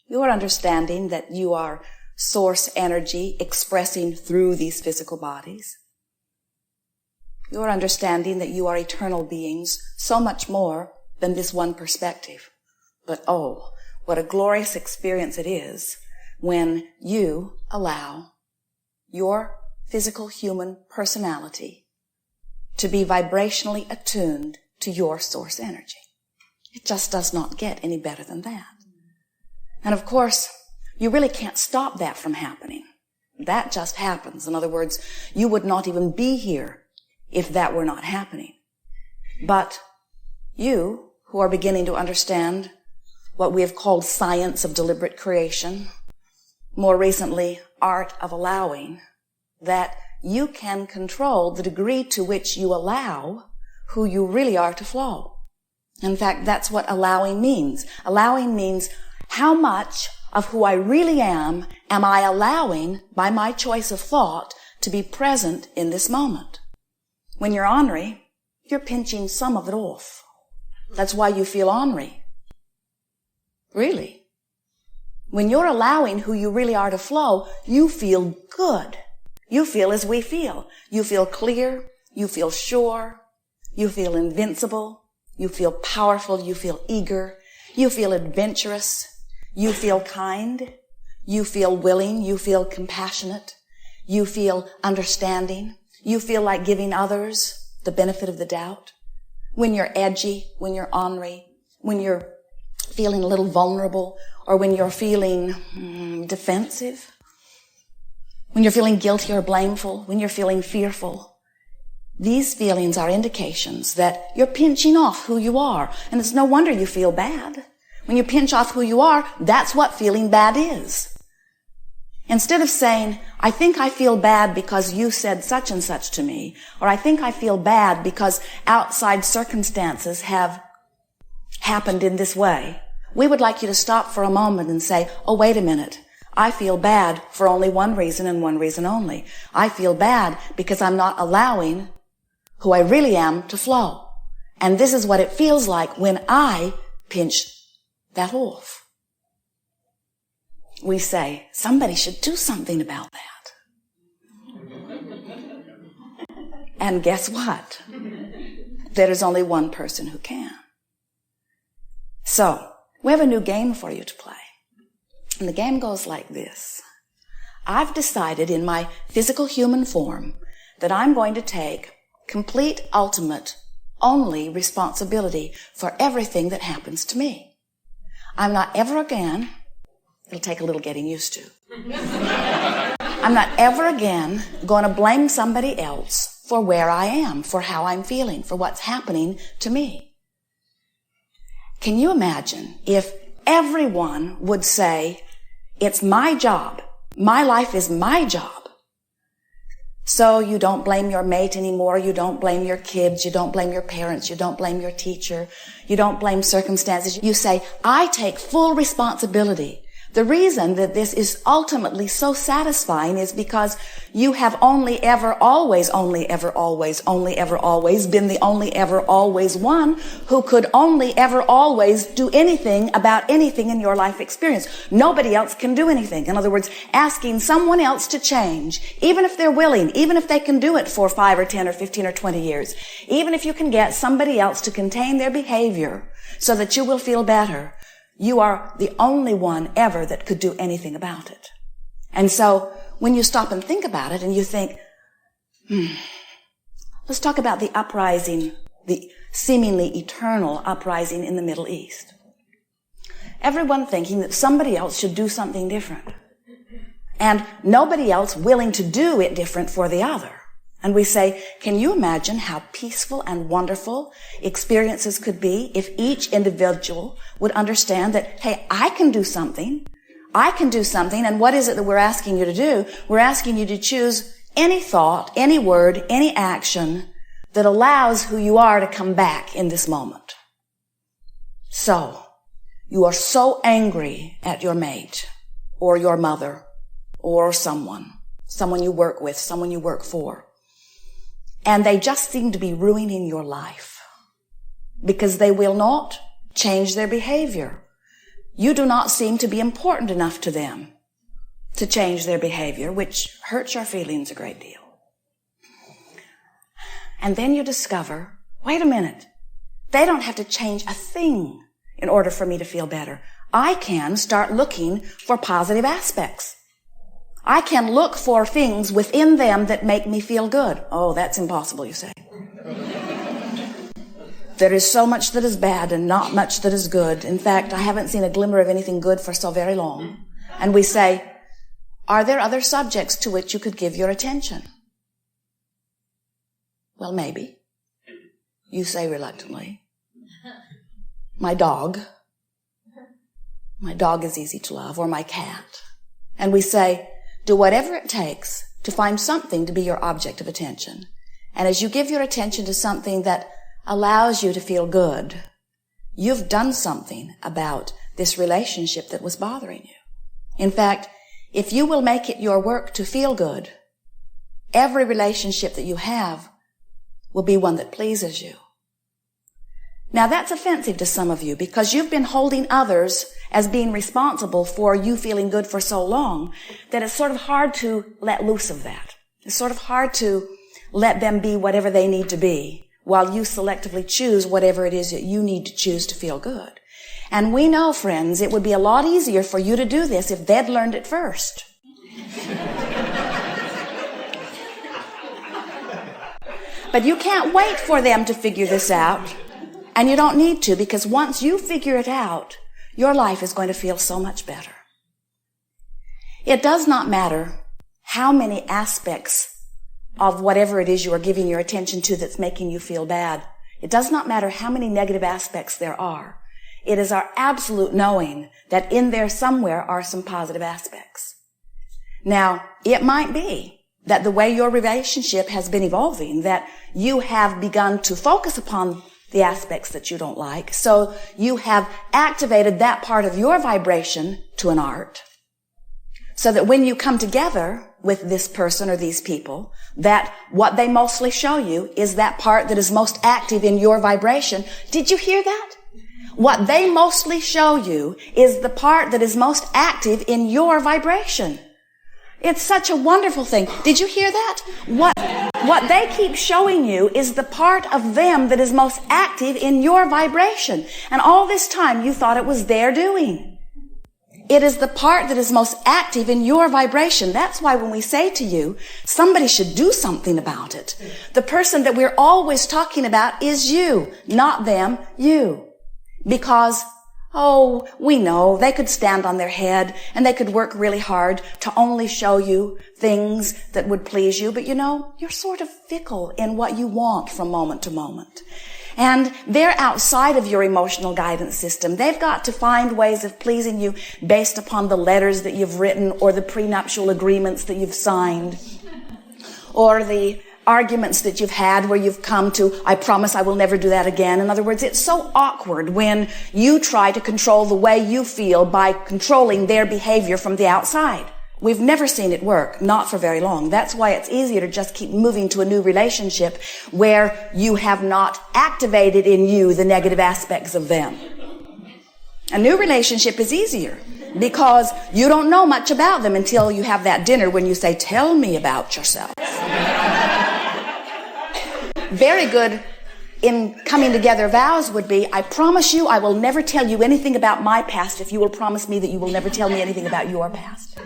Your understanding that you are source energy expressing through these physical bodies. Your understanding that you are eternal beings, so much more than this one perspective. But oh, what a glorious experience it is when you allow your physical human personality to be vibrationally attuned to your source energy. It just does not get any better than that. And of course, you really can't stop that from happening. That just happens. In other words, you would not even be here if that were not happening. But you, who are beginning to understand what we have called science of deliberate creation, more recently, art of allowing, that you can control the degree to which you allow who you really are to flow. In fact, that's what allowing means. Allowing means how much of who I really am I allowing by my choice of thought to be present in this moment. When you're ornery, you're pinching some of it off. That's why you feel ornery. Really. When you're allowing who you really are to flow, you feel good. You feel as we feel. You feel clear. You feel sure. You feel invincible. You feel powerful. You feel eager. You feel adventurous. You feel kind. You feel willing. You feel compassionate. You feel understanding. You feel like giving others the benefit of the doubt. When you're edgy, when you're ornery, when you're feeling a little vulnerable, or when you're feeling defensive, when you're feeling guilty or blameful, when you're feeling fearful, these feelings are indications that you're pinching off who you are. And it's no wonder you feel bad. When you pinch off who you are, that's what feeling bad is. Instead of saying, I think I feel bad because you said such and such to me, or I think I feel bad because outside circumstances have happened in this way, we would like you to stop for a moment and say, oh, wait a minute. I feel bad for only one reason and one reason only. I feel bad because I'm not allowing who I really am to flow. And this is what it feels like when I pinch that off. We say, somebody should do something about that. And guess what? There is only one person who can. So, we have a new game for you to play. And the game goes like this. I've decided in my physical human form that I'm going to take complete, ultimate, only responsibility for everything that happens to me. I'm not ever again, it'll take a little getting used to, I'm not ever again going to blame somebody else for where I am, for how I'm feeling, for what's happening to me. Can you imagine if everyone would say, it's my job, my life is my job. So you don't blame your mate anymore, you don't blame your kids, you don't blame your parents, you don't blame your teacher, you don't blame circumstances. You say, I take full responsibility. The reason that this is ultimately so satisfying is because you have only ever always, only ever always, only ever always been the only ever always one who could only ever always do anything about anything in your life experience. Nobody else can do anything. In other words, asking someone else to change, even if they're willing, even if they can do it for 5 or 10 or 15 or 20 years, even if you can get somebody else to contain their behavior so that you will feel better, you are the only one ever that could do anything about it. And so when you stop and think about it and you think, let's talk about the uprising, the seemingly eternal uprising in the Middle East. Everyone thinking that somebody else should do something different. And nobody else willing to do it different for the other. And we say, can you imagine how peaceful and wonderful experiences could be if each individual would understand that, hey, I can do something. I can do something. And what is it that we're asking you to do? We're asking you to choose any thought, any word, any action that allows who you are to come back in this moment. So, you are so angry at your mate or your mother or someone you work with, someone you work for. And they just seem to be ruining your life because they will not change their behavior. you do not seem to be important enough to them to change their behavior, which hurts your feelings a great deal. And then you discover, wait a minute, they don't have to change a thing in order for me to feel better. I can start looking for positive aspects. I can look for things within them that make me feel good. Oh, that's impossible, you say. There is so much that is bad and not much that is good. In fact, I haven't seen a glimmer of anything good for so very long. And we say, are there other subjects to which you could give your attention? Well, maybe. You say reluctantly. My dog. My dog is easy to love, or my cat. And we say, do whatever it takes to find something to be your object of attention. And as you give your attention to something that allows you to feel good, you've done something about this relationship that was bothering you. In fact, if you will make it your work to feel good, every relationship that you have will be one that pleases you. Now that's offensive to some of you because you've been holding others as being responsible for you feeling good for so long that it's sort of hard to let loose of that. It's sort of hard to let them be whatever they need to be while you selectively choose whatever it is that you need to choose to feel good. And we know, friends, it would be a lot easier for you to do this if they'd learned it first. But you can't wait for them to figure this out. And you don't need to, because once you figure it out, your life is going to feel so much better. It does not matter how many aspects of whatever it is you are giving your attention to that's making you feel bad. It does not matter how many negative aspects there are. It is our absolute knowing that in there somewhere are some positive aspects. Now, it might be that the way your relationship has been evolving, that you have begun to focus upon the aspects that you don't like. So you have activated that part of your vibration to an art so that when you come together with this person or these people, that what they mostly show you is that part that is most active in your vibration. Did you hear that? What they mostly show you is the part that is most active in your vibration. It's such a wonderful thing. Did you hear that? What they keep showing you is the part of them that is most active in your vibration. And all this time you thought it was their doing. It is the part that is most active in your vibration. That's why when we say to you, somebody should do something about it. The person that we're always talking about is you, not them, you. Because we know they could stand on their head and they could work really hard to only show you things that would please you. But you're sort of fickle in what you want from moment to moment. And they're outside of your emotional guidance system. They've got to find ways of pleasing you based upon the letters that you've written or the prenuptial agreements that you've signed or the arguments that you've had where you've come to, I promise I will never do that again. In other words, it's so awkward when you try to control the way you feel by controlling their behavior from the outside. We've never seen it work, not for very long. That's why it's easier to just keep moving to a new relationship where you have not activated in you the negative aspects of them. A new relationship is easier because you don't know much about them until you have that dinner when you say, tell me about yourself. Very good in coming together vows would be, I promise you I will never tell you anything about my past if you will promise me that you will never tell me anything about your past.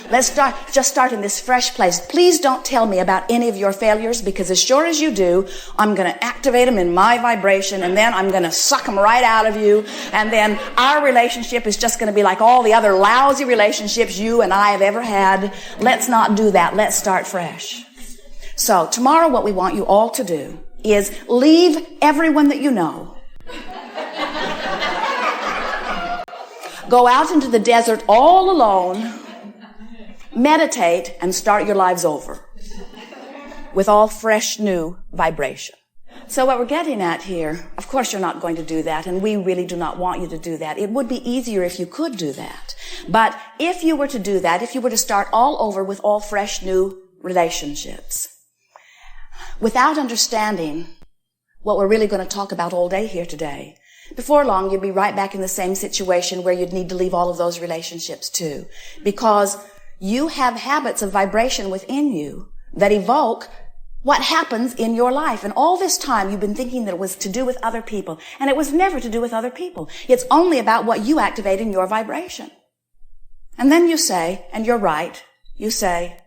Let's start in this fresh place. Please don't tell me about any of your failures, because as sure as you do, I'm going to activate them in my vibration, and then I'm going to suck them right out of you, and then our relationship is just going to be like all the other lousy relationships you and I have ever had. Let's not do that. Let's start fresh. So tomorrow what we want you all to do is leave everyone that you know. Go out into the desert all alone, meditate, and start your lives over with all fresh new vibration. So what we're getting at here, of course you're not going to do that, and we really do not want you to do that. It would be easier if you could do that. But if you were to do that, if you were to start all over with all fresh new relationships, without understanding what we're really going to talk about all day here today, Before long, you'd be right back in the same situation where you'd need to leave all of those relationships too. Because you have habits of vibration within you that evoke what happens in your life. And all this time you've been thinking that it was to do with other people. And it was never to do with other people. It's only about what you activate in your vibration. And then you say, and you're right, you say,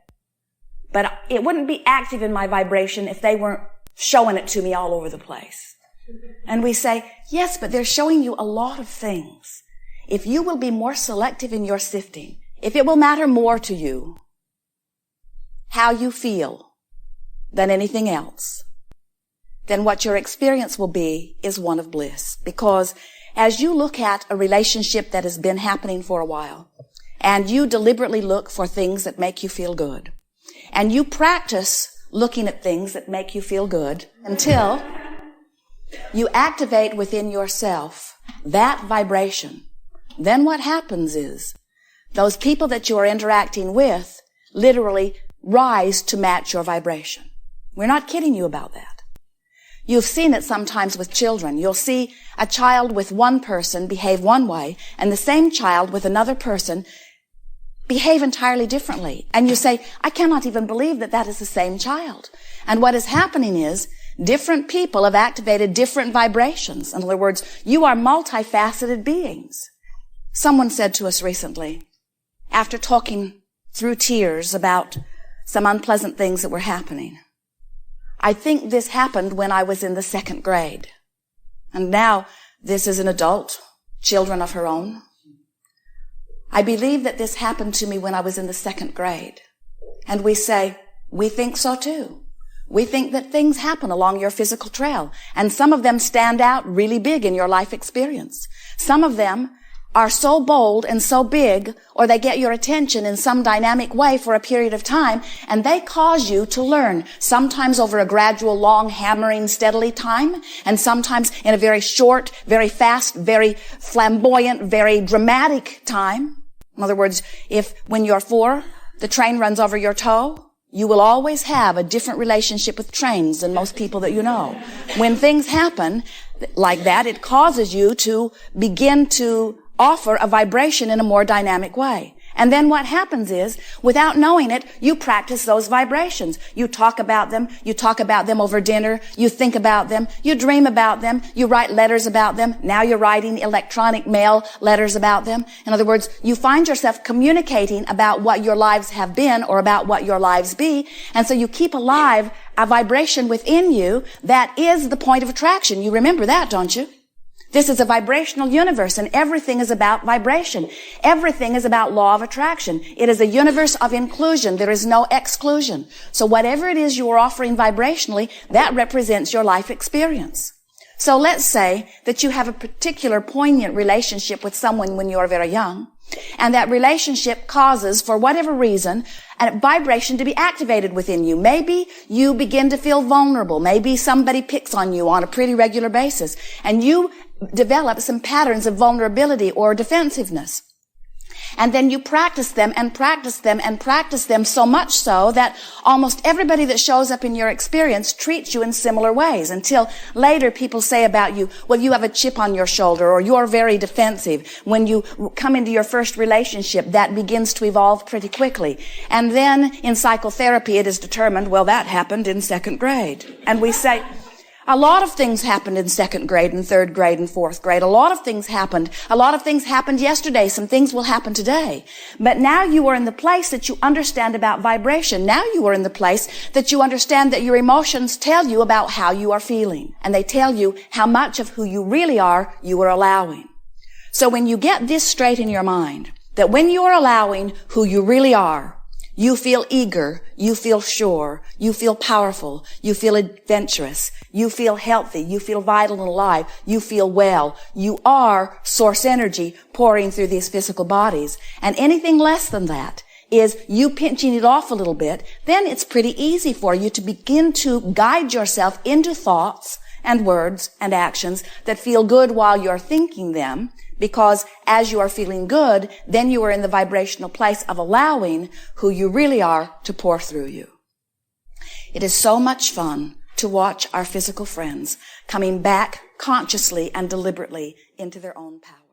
but it wouldn't be active in my vibration if they weren't showing it to me all over the place. And we say, yes, but they're showing you a lot of things. If you will be more selective in your sifting, if it will matter more to you how you feel than anything else, then what your experience will be is one of bliss. Because as you look at a relationship that has been happening for a while, and you deliberately look for things that make you feel good, and you practice looking at things that make you feel good until you activate within yourself that vibration, then what happens is those people that you are interacting with literally rise to match your vibration. We're not kidding you about that. You've seen it sometimes with children. You'll see a child with one person behave one way and the same child with another person behave entirely differently. And you say, I cannot even believe that that is the same child. And what is happening is different people have activated different vibrations. In other words, you are multifaceted beings. Someone said to us recently, after talking through tears about some unpleasant things that were happening, I think this happened when I was in the 2nd grade. And now this is an adult, children of her own. I believe that this happened to me when I was in the 2nd grade. And we say, we think so too. We think that things happen along your physical trail. And some of them stand out really big in your life experience. Some of them are so bold and so big, or they get your attention in some dynamic way for a period of time, and they cause you to learn, sometimes over a gradual, long, hammering, steadily time, and sometimes in a very short, very fast, very flamboyant, very dramatic time. In other words, if when you're 4, the train runs over your toe, you will always have a different relationship with trains than most people that you know. When things happen like that, it causes you to begin to offer a vibration in a more dynamic way. And then what happens is, without knowing it, you practice those vibrations. You talk about them over dinner, you think about them, you dream about them, you write letters about them, now you're writing electronic mail letters about them. In other words, you find yourself communicating about what your lives have been or about what your lives be, and so you keep alive a vibration within you that is the point of attraction. You remember that, don't you? This is a vibrational universe, and everything is about vibration. Everything is about law of attraction. It is a universe of inclusion. There is no exclusion. So whatever it is you are offering vibrationally, that represents your life experience. So let's say that you have a particular poignant relationship with someone when you are very young, and that relationship causes, for whatever reason, a vibration to be activated within you. Maybe you begin to feel vulnerable. Maybe somebody picks on you on a pretty regular basis, and you develop some patterns of vulnerability or defensiveness. And then you practice them and practice them and practice them so much so that almost everybody that shows up in your experience treats you in similar ways, until later people say about you, well, you have a chip on your shoulder, or you're very defensive. When you come into your first relationship, that begins to evolve pretty quickly. And then in psychotherapy, it is determined, well, that happened in 2nd grade. And we say, a lot of things happened in 2nd grade and 3rd grade and 4th grade. A lot of things happened. A lot of things happened yesterday. Some things will happen today. But now you are in the place that you understand about vibration. Now you are in the place that you understand that your emotions tell you about how you are feeling. And they tell you how much of who you really are you are allowing. So when you get this straight in your mind, that when you are allowing who you really are, you feel eager, you feel sure, you feel powerful, you feel adventurous, you feel healthy, you feel vital and alive, you feel well. You are source energy pouring through these physical bodies. And anything less than that is you pinching it off a little bit, then it's pretty easy for you to begin to guide yourself into thoughts and words and actions that feel good while you're thinking them. Because as you are feeling good, then you are in the vibrational place of allowing who you really are to pour through you. It is so much fun to watch our physical friends coming back consciously and deliberately into their own power.